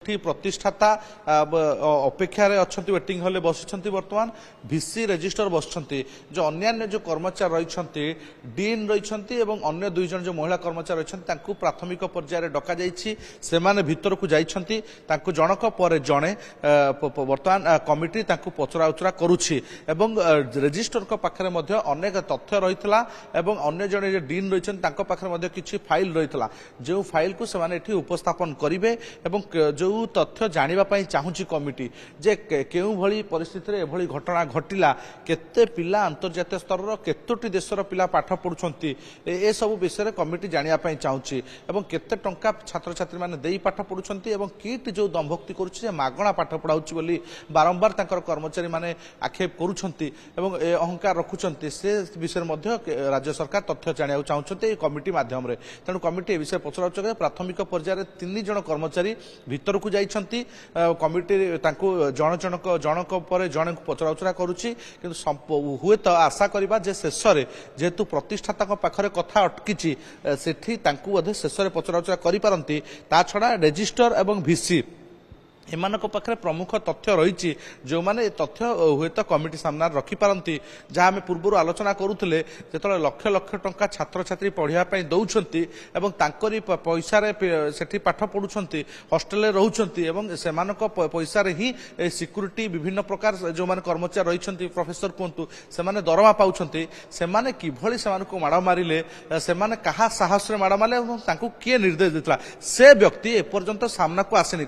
ଏଠି ପ୍ରତିଷ୍ଠାତା ଅପେକ୍ଷାରେ ଅଛନ୍ତି, ୱେଟିଂ ହଲ୍ରେ ବସିଛନ୍ତି। ବର୍ତ୍ତମାନ ଭିସି ରେଜିଷ୍ଟର ବସିଛନ୍ତି। जो अन्य जो कर्मचारी रही डीन रही और अन्य दुई जन जो महिला कर्मचारी रही प्राथमिक पर्यायर डक जाने भीतर को जाती जनक पर जड़े बर्तमान कमिटी पचरा उचरा करुछि एवं रेजिस्टर पाखे अनेक तथ्य रही अन्य जड़े डीन रही पाखे किसी फाइल रही जो फाइल को से उपस्थापन करेंगे जो तथ्य जानापी चाहूँगी कमिटी जे केउ भली परिस्थिति एभली घटना घटिला केते पिला अंतर्जातीय स्तर केतोटी देशर पिला पाठ पढ़ुंट ए सब विषय कमिटी जानापी चाहूँगी एवं केते टंका छात्र छात्री मैंने दे पाठ पढ़ुंट एवं किट जो दंभक्ति करुच्चे मागणा पाठ पढ़ाऊँ बोली बारंबार कर्मचारी माने आक्षेप करुंट अहंकार रखुंट से विषय राज्य सरकार तथ्य जाना चाहते कमिटी मध्यम तेणु कमिटी विषय पचरा प्राथमिक पर्यायर 3 जन कर्मचारी भीतर को जाइछंती कमिटी जन जनक जनक पर जन पचरा उचरा करुच्ची हुए तो आशा करवा जे शेष जेहेतु प्रतिष्ठाता पाखरे कथा अटकी सेठी बोधे शेष पचरा उचरा करिपारंती ता छड़ा रेजिस्टर एवं भिसी एमानक पाखरे प्रमुख तथ्य रही जो माने तथ्य हुए तो कमिटी सामना रखिपारती जहाँ आम पूर्व आलोचना करुले जो लक्ष लक्ष टंका छात्र छात्री पढ़ाई दौरान पैसा से पाठ पढ़ुंट हस्टेल रोचे पैसा ही सिक्यूरीटी विभिन्न प्रकार जो मैंने कर्मचारी रही प्रोफेसर कहतु से दरमा पाँच से माड़ मारे से क्या साहस माड़ मारे किए निर्देश देता से व्यक्ति एपर्यंत सामना को आसेनी